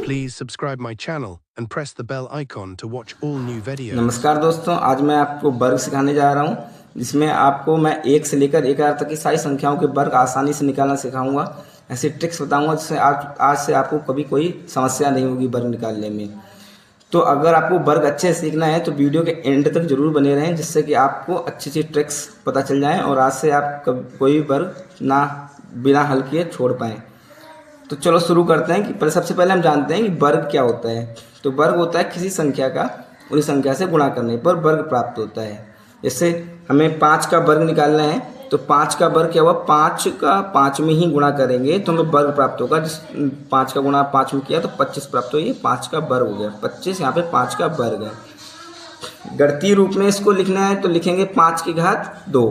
Please subscribe my channel and press the bell icon to watch all new videos. नमस्कार दोस्तों, आज मैं आपको वर्ग सिखाने जा रहा हूं, जिसमें आपको मैं 1 से लेकर 11 तक की सारी संख्याओं के वर्ग आसानी से निकालना सिखाऊंगा। ऐसी ट्रिक्स बताऊंगा जिससे आज से आपको कभी कोई समस्या नहीं होगी वर्ग निकालने में। तो अगर आपको वर्ग अच्छे से सीखना है तो वीडियो के एंड तक जरूर बने रहें, जिससे कि आपको अच्छी अच्छी ट्रिक्स पता चल जाएँ और आज से आप कोई वर्ग बिना हल किए छोड़ पाएँ। तो चलो शुरू करते हैं कि सबसे पहले हम जानते हैं कि वर्ग क्या होता है। तो वर्ग होता है किसी संख्या का उसी संख्या से गुणा करने पर वर्ग प्राप्त होता है। जैसे हमें 5 का वर्ग निकालना है तो 5 का वर्ग क्या हुआ, 5 का 5 में ही गुणा करेंगे तो हमें वर्ग प्राप्त होगा। जिस 5 का गुणा 5 में किया तो 25 प्राप्त हो, ये 5 का वर्ग हो गया। 25 यहाँ पे 5 का वर्ग है। गणितीय रूप में इसको लिखना है तो लिखेंगे 5 की घात 2।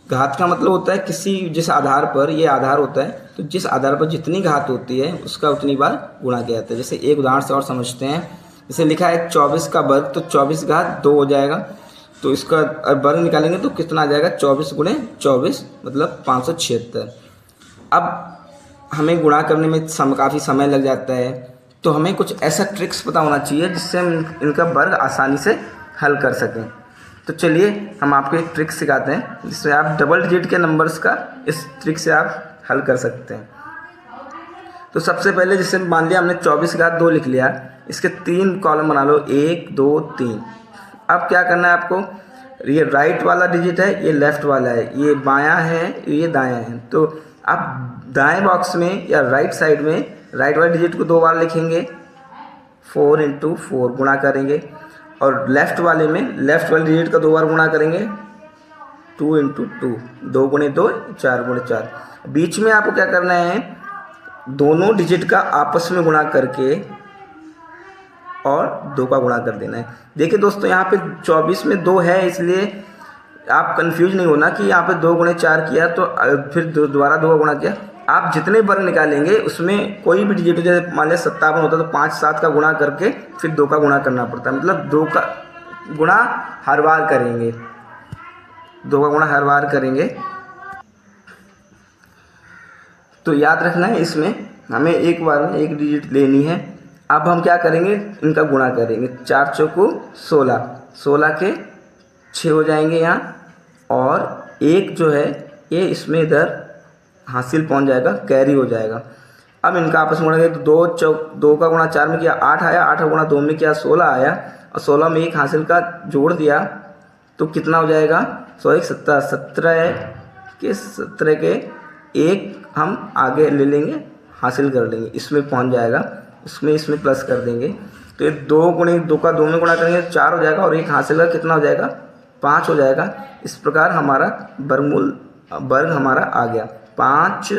घात का मतलब होता है जिस आधार पर, ये आधार होता है, तो जिस आधार पर जितनी घात होती है उसका उतनी बार गुणा किया जाता है। जैसे एक उदाहरण से और समझते हैं। जैसे लिखा है 24 का वर्ग, तो 24 घात 2 हो जाएगा। तो इसका वर्ग निकालेंगे तो कितना आ जाएगा, 24 गुणे 24 मतलब 576। अब हमें गुणा करने में काफ़ी समय लग जाता है, तो हमें कुछ ऐसा ट्रिक्स पता होना चाहिए जिससे हम इनका वर्ग आसानी से हल कर सकें। तो चलिए हम आपको एक ट्रिक सिखाते हैं जिससे आप डबल डिजिट के नंबर्स का इस ट्रिक से आप हल कर सकते हैं। तो सबसे पहले जैसे मान लिया हमने 24 घात 2 लिख लिया, इसके 3 कॉलम बना लो, 1 2 3। अब क्या करना है आपको, ये राइट वाला डिजिट है, ये लेफ्ट वाला है, ये बायां है, ये दायां है। तो आप दाएं बॉक्स में या राइट साइड में राइट वाले डिजिट को 2 बार लिखेंगे, 4 × 4 गुणा करेंगे, और लेफ्ट वाले में लेफ्ट वाले डिजिट का 2 बार गुणा करेंगे, 2 × 2, 2 × 2 4 × 4। बीच में आपको क्या करना है, दोनों डिजिट का आपस में गुणा करके और 2 का गुणा कर देना है। देखिए दोस्तों, यहाँ पे 24 में 2 है, इसलिए आप कंफ्यूज नहीं होना कि यहाँ पे 2 × 4 किया तो फिर दोबारा 2 का गुणा किया। आप जितने वर्ग निकालेंगे उसमें कोई भी डिजिट, जैसे मान लिया 57 होता है तो 5 7 का गुणा करके फिर 2 का गुणा करना पड़ता है। मतलब 2 का गुणा हर बार करेंगे, 2 का गुणा हर बार करेंगे। तो याद रखना है, इसमें हमें एक बार में एक डिजिट लेनी है। अब हम क्या करेंगे, इनका गुणा करेंगे। 4 चौको 16, 16 के 6 हो जाएंगे यहाँ, और एक जो है ये इसमें इधर हासिल पहुंच जाएगा, कैरी हो जाएगा। अब इनका आपस में गुणा तो 2 का गुणा 4 में किया 8 आया, 8 का गुणा 2 में किया 16 आया, और 16 में एक हासिल का जोड़ दिया तो कितना हो जाएगा, 100 17, 17 के एक हम आगे ले लेंगे, हासिल कर लेंगे, इसमें पहुंच जाएगा। इसमें प्लस कर देंगे तो ये 2 × 2 का 2 में गुणा करेंगे 4 हो जाएगा, और एक हासिल का कितना हो जाएगा, 5 हो जाएगा। इस प्रकार हमारा वर्ग हमारा आ गया 5,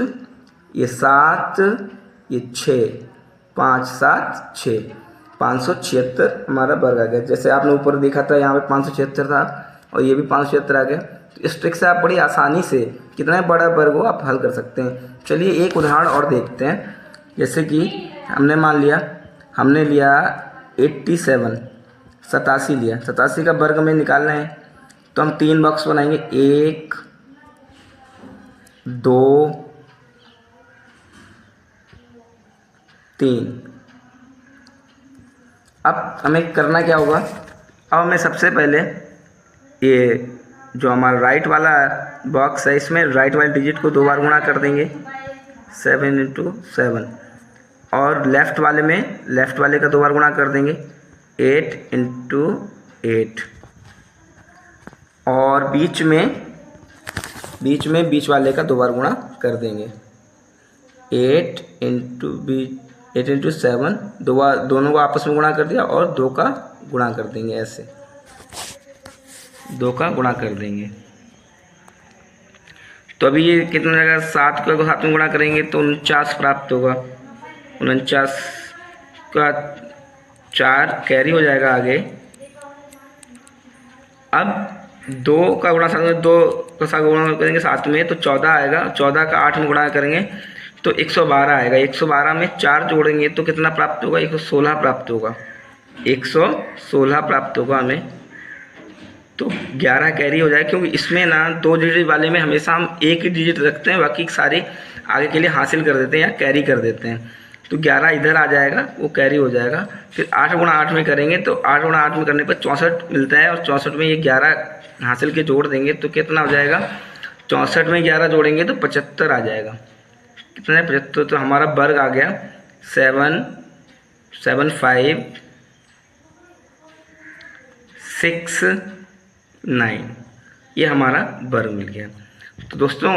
ये 7, ये 6, 5 7 6, 576 हमारा वर्ग आ गया। जैसे आपने ऊपर देखा था यहाँ पे 576 था और ये भी 576 आ गया। तो इस ट्रिक से आप बड़ी आसानी से कितना बड़ा वर्ग हो आप हल कर सकते हैं। चलिए एक उदाहरण और देखते हैं। जैसे कि हमने मान लिया, हमने लिया 87, 87 लिया, 87 का वर्ग में निकालना है तो हम 3 बॉक्स बनाएंगे, 1 2 3। अब हमें करना क्या होगा, अब हमें सबसे पहले ये जो हमारा राइट वाला बॉक्स है इसमें राइट वाले डिजिट को 2 बार गुणा कर देंगे, 7 × 7, और लेफ़्ट वाले में लेफ़्ट वाले का 2 बार गुणा कर देंगे, 8 × 8, और बीच बीच वाले का 2 बार गुणा कर देंगे, 8 × 7, दोनों को आपस में गुणा कर दिया और 2 का गुणा कर देंगे, ऐसे 2 का गुणा कर देंगे। तो अभी ये कितना जाएगा, 7 को साथ में गुणा करेंगे तो 49 प्राप्त होगा। 49 का 4 कैरी हो जाएगा आगे। अब 2 का गुणा 2 का 7 गुणा करेंगे 7 में तो 14 आएगा, 14 का 8 में गुणा करेंगे तो 112 आएगा। 112 में 4 जोड़ेंगे तो कितना प्राप्त होगा, 116 प्राप्त होगा, 116 प्राप्त होगा हमें। तो 11 कैरी हो जाए, क्योंकि इसमें ना 2 डिजिट वाले में हमेशा हम एक ही डिजिट रखते हैं, बाकी सारे आगे के लिए हासिल कर देते हैं या कैरी कर देते हैं। तो 11 इधर आ जाएगा, वो कैरी हो जाएगा। फिर 8 गुणा 8 में करेंगे तो 8 गुणा 8 में करने पर 64 मिलता है, और 64 में ये 11 हासिल के जोड़ देंगे तो कितना हो जाएगा, 64 में 11 जोड़ेंगे तो 75 आ जाएगा। कितना है, 75। तो हमारा वर्ग आ गया 77569, ये हमारा वर्ग मिल गया। तो दोस्तों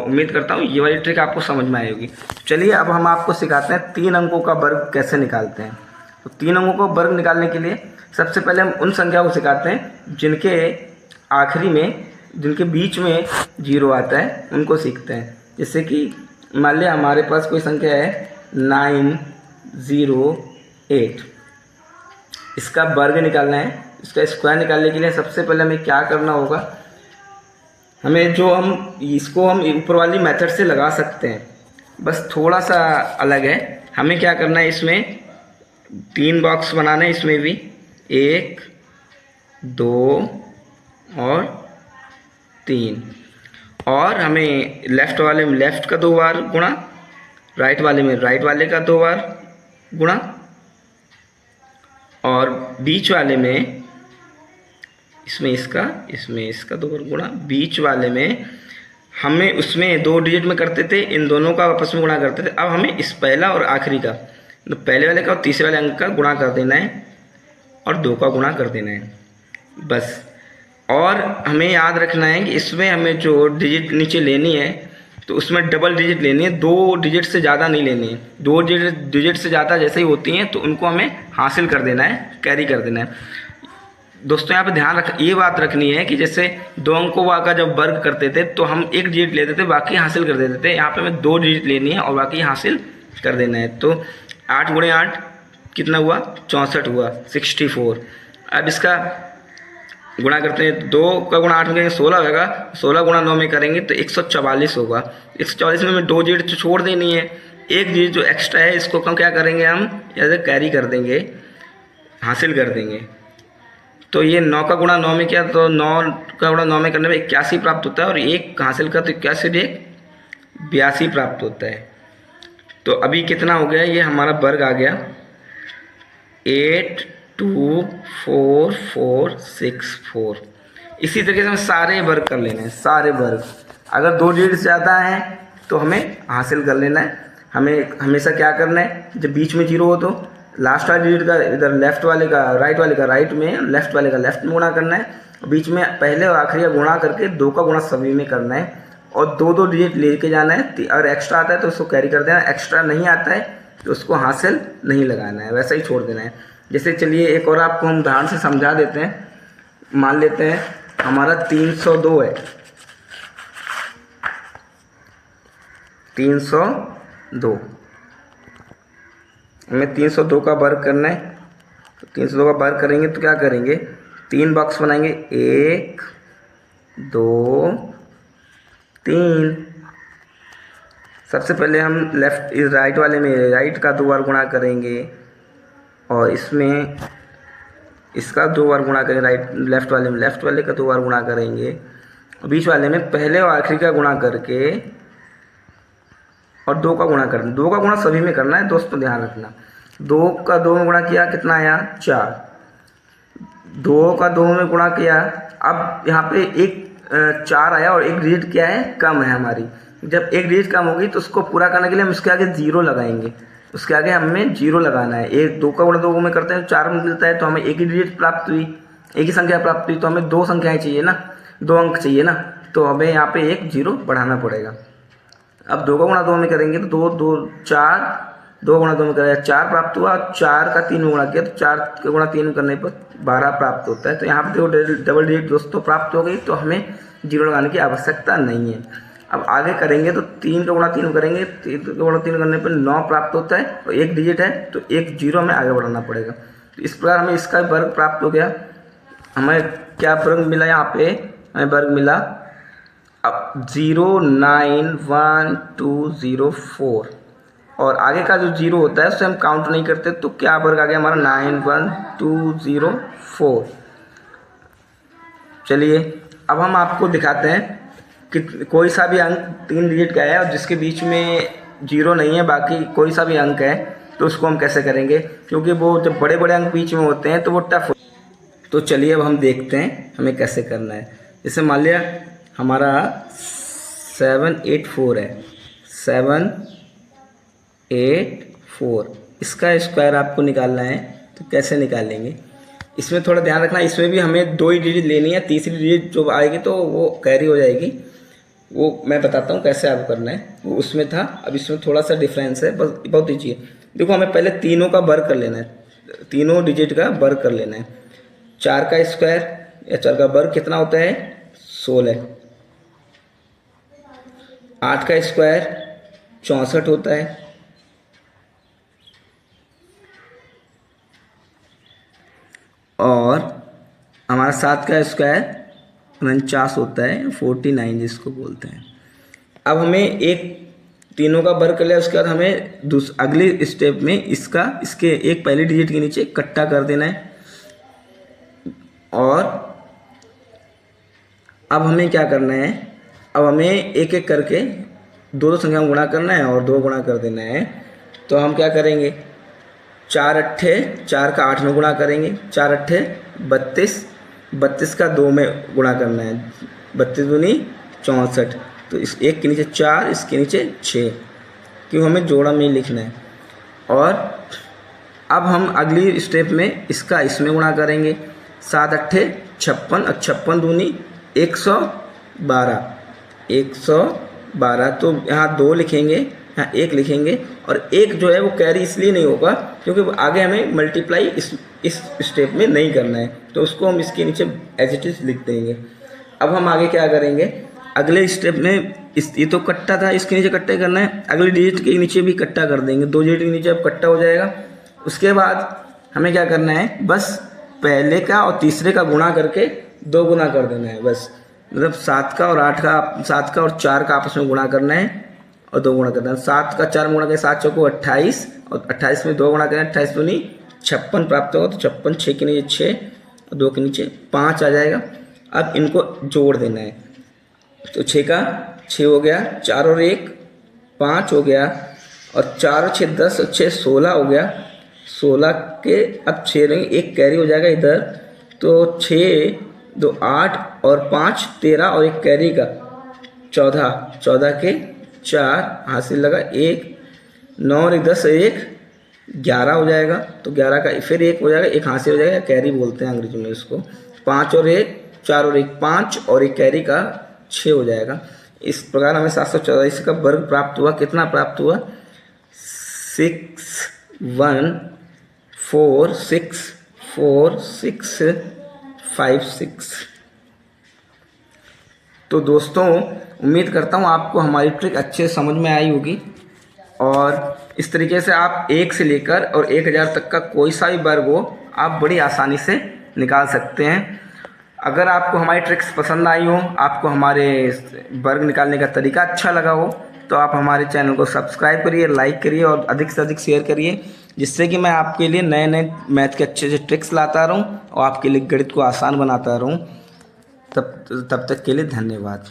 उम्मीद करता हूँ ये वाली ट्रिक आपको समझ में आई होगी। चलिए अब हम आपको सिखाते हैं 3 अंकों का वर्ग कैसे निकालते हैं। तो 3 अंकों का वर्ग निकालने के लिए सबसे पहले हम उन संख्या को सिखाते हैं जिनके आखिरी में, जिनके बीच में 0 आता है, उनको सीखते हैं। जैसे कि मान लिया हमारे पास कोई संख्या है 908, इसका वर्ग निकालना है। इसका स्क्वायर निकालने के लिए सबसे पहले हमें क्या करना होगा, हमें जो हम इसको हम ऊपर वाली मेथड से लगा सकते हैं, बस थोड़ा सा अलग है। हमें क्या करना है, इसमें 3 बॉक्स बनाना है, इसमें भी 1 2 और 3, और हमें लेफ़्ट वाले में लेफ़्ट का 2 बार गुणा, राइट वाले में राइट वाले का 2 बार गुणा, और बीच वाले में इसमें इसका 2 बार गुणा। बीच वाले में हमें उसमें 2 डिजिट में करते थे, इन दोनों का आपस में गुणा करते थे। अब हमें इस पहला और आखिरी का, तो पहले वाले का और तीसरे वाले अंक का गुणा कर देना है और 2 का गुणा कर देना है बस। और हमें याद रखना है कि इसमें हमें जो डिजिट नीचे लेनी है तो उसमें डबल डिजिट लेनी है, 2 डिजिट से ज़्यादा नहीं लेनी है। 2 डिजिट से ज़्यादा जैसे ही होती हैं तो उनको हमें हासिल कर देना है, कैरी कर देना है। दोस्तों यहाँ पे ध्यान ये बात रखनी है कि जैसे 2 अंकों का जब वर्ग करते थे तो हम 1 डिजिट लेते थे, बाकी हासिल कर देते थे। यहाँ पे हमें 2 डिजिट लेनी है और बाकी हासिल कर देना है। तो 8 गुणे 8 कितना हुआ, 64 हुआ, 64। अब इसका गुणा करते हैं, 2 का गुणा 8 में करेंगे 16 होगा, 16 गुणा 9 में करेंगे तो 144 होगा। 144 में हमें 2 डिजिट तो छोड़ देनी है, 1 डिजिट जो एक्स्ट्रा है इसको हम क्या करेंगे, हम ऐसे कैरी कर देंगे, हासिल कर देंगे। तो ये 9 का गुणा 9 में किया तो 9 का गुणा 9 में करने में 81 प्राप्त होता है, और 1 हासिल का तो 81 82 प्राप्त होता है। तो अभी कितना हो गया, ये हमारा वर्ग आ गया 82446 इसी तरीके से हमें सारे वर्ग कर लेने हैं, सारे वर्ग। अगर 2 डिजिट से ज़्यादा हैं तो हमें हासिल कर लेना है। हमें हमेशा क्या करना है, जब बीच में 0 हो तो लास्ट वाले डिजिट का इधर लेफ्ट वाले का राइट वाले का राइट में, लेफ्ट वाले का लेफ्ट में गुणा करना है। बीच में पहले और आखिरी का गुणा करके 2 का गुणा सभी में करना है, और 2 डिजिट लेके जाना है। अगर एक्स्ट्रा आता है तो उसको कैरी कर देना, एक्स्ट्रा नहीं आता है तो उसको हासिल नहीं लगाना है, वैसा ही छोड़ देना है। जैसे चलिए एक और आपको हम उदाहरण से समझा देते हैं। मान लेते हैं हमारा 302 है, 302 हमें 302 का वर्ग करना है। तो 302 का वर्ग करेंगे तो क्या करेंगे, 3 बॉक्स बनाएंगे, 1 2 3। सबसे पहले हम लेफ्ट राइट वाले में राइट का 2 बार गुणा करेंगे, और इसमें इसका 2 बार गुणा करेंगे, राइट लेफ्ट वाले में लेफ्ट वाले का 2 बार गुणा करेंगे, बीच वाले में पहले और आखिरी का गुणा करके और 2 का गुणा करना। 2 का गुणा सभी में करना है दोस्तों, ध्यान रखना। 2 का 2 में गुणा किया, कितना आया 4। 2 का 2 में गुणा किया, अब यहाँ पे एक 4 आया और 1 डिजिट क्या है, कम है हमारी। जब 1 डिजिट कम होगी तो उसको पूरा करने के लिए हम इसके आगे 0 लगाएंगे, उसके आगे हमें 0 लगाना है। 2 का गुणा 2 में करते हैं 4 में मिलता है, तो हमें 1 ही डिजिट प्राप्त हुई, 1 ही संख्या प्राप्त हुई। तो हमें 2 संख्याएं चाहिए ना, 2 अंक चाहिए ना, तो हमें यहाँ पे 1 0 बढ़ाना पड़ेगा। अब 2 का गुणा 2 में करेंगे तो 2 2 4, 2 गुणा 2 में करेंगे 4 प्राप्त हुआ, 4 का 3 में गुणा किया तो 4 का गुणा 3 करने पर 12 प्राप्त होता है। तो यहाँ पे जो डबल डिजिट दोस्तों प्राप्त हो गई, तो हमें 0 लगाने की आवश्यकता नहीं है। अब आगे करेंगे तो 3 का गुणा 3 करेंगे, 3 का गुणा 3 करने पर 9 प्राप्त होता है, और 1 डिजिट है तो 1 0 हमें आगे बढ़ाना पड़ेगा। तो इस प्रकार हमें इसका वर्ग प्राप्त हो गया। हमें क्या वर्ग मिला, यहाँ पे हमें वर्ग मिला अब 0911204, और आगे का जो 0 होता है उसे हम काउंट नहीं करते, तो क्या वर्ग आ गया हमारा 91204। चलिए अब हम आपको दिखाते हैं कि कोई सा भी अंक 3 डिजिट का है और जिसके बीच में जीरो नहीं है, बाकी कोई सा भी अंक है तो उसको हम कैसे करेंगे, क्योंकि वो जब बड़े बड़े अंक बीच में होते हैं तो वो टफ। तो चलिए अब हम देखते हैं हमें कैसे करना है। जैसे मान लिया हमारा 784 है, 784, इसका स्क्वायर आपको निकालना है। तो कैसे निकालेंगे, इसमें थोड़ा ध्यान रखना, इसमें भी हमें 2 ही डिजिट लेनी है, तीसरी डिजिट जो आएगी तो वो कैरी हो जाएगी। वो मैं बताता हूँ कैसे आपको करना है। वो उसमें था, अब इसमें थोड़ा सा डिफरेंस है, बस बहुत ईजी है। देखो हमें पहले तीनों का वर्ग कर लेना है, तीनों डिजिट का वर्ग कर लेना है। 4 का स्क्वायर या 4 का वर्ग कितना होता है, 16। 8 का स्क्वायर 64 होता है। और हमारा 7 का स्क्वायर 49 होता है, 49 जिसको बोलते हैं। अब हमें एक तीनों का वर्ग कर लिया, उसके बाद हमें अगले स्टेप में इसके एक पहली डिजिट के नीचे इकट्ठा कर देना है। और अब हमें क्या करना है, अब हमें एक एक करके दो संख्या गुणा करना है और 2 गुणा कर देना है। तो हम क्या करेंगे, 4 अट्ठे 4 का 8 में गुणा करेंगे, 4 अट्ठे 32, 32 का 2 में गुणा करना है, 32 दूनी 64। तो इस एक के नीचे 4, इसके नीचे 6, क्यों हमें जोड़ा में लिखना है। और अब हम अगली स्टेप में इसका इसमें गुणा करेंगे, 7 अट्ठे 56 और 56 दूनी 112, 112। तो यहाँ 2 लिखेंगे, यहाँ 1 लिखेंगे, और 1 जो है वो कैरी इसलिए नहीं होगा क्योंकि आगे हमें मल्टीप्लाई इस स्टेप में नहीं करना है, तो उसको हम इसके नीचे एज इट इज लिख देंगे। अब हम आगे क्या करेंगे, अगले स्टेप में ये तो कट्टा था, इसके नीचे कट्टा करना है, अगले डिजिट के नीचे भी कट्टा कर देंगे, 2 डिजिट के नीचे अब कट्टा हो जाएगा। उसके बाद हमें क्या करना है, बस पहले का और तीसरे का गुणा करके 2 गुना कर देना है, बस। मतलब 7 का और 8 का, 7 का और 4 का आपस में गुणा करना है और 2 गुणा करना है। 7 का 4 गुणा करें, 7 चौको 28, और 28 में 2 गुणा करें, 28 दूनी 56 प्राप्त होगा। तो 56, 6 के नीचे 6 और 2 के नीचे 5 आ जाएगा। अब इनको जोड़ देना है, तो 6 का 6 हो गया, 4 और 1 5 हो गया, और 4 और 6 10 और 6 16 हो गया। 16 के अब 6 रहेंगे, 1 कैरी हो जाएगा इधर, तो 6 2 8 और 5 13 और 1 कैरी का 14, 14 के 4 हासिल लगा, 1 9 और 1 10 1 11 हो जाएगा। तो 11 का फिर 1 हो जाएगा, 1 हासिल हो जाएगा, कैरी बोलते हैं अंग्रेजी में उसको। 5 और 1 4 और 1 5 और 1 कैरी का 6 हो जाएगा। इस प्रकार हमें 744 का वर्ग प्राप्त हुआ। कितना प्राप्त हुआ, 61464656। तो दोस्तों उम्मीद करता हूँ आपको हमारी ट्रिक अच्छे से समझ में आई होगी, और इस तरीके से आप 1 से लेकर और 1000 तक का कोई सा भी वर्ग हो आप बड़ी आसानी से निकाल सकते हैं। अगर आपको हमारी ट्रिक्स पसंद आई हो, आपको हमारे वर्ग निकालने का तरीका अच्छा लगा हो, तो आप हमारे चैनल को सब्सक्राइब करिए, लाइक करिए और अधिक से अधिक शेयर करिए, जिससे कि मैं आपके लिए नए नए मैथ के अच्छे से ट्रिक्स लाता रहूं और आपके लिए गणित को आसान बनाता रहूं। तब तक के लिए धन्यवाद।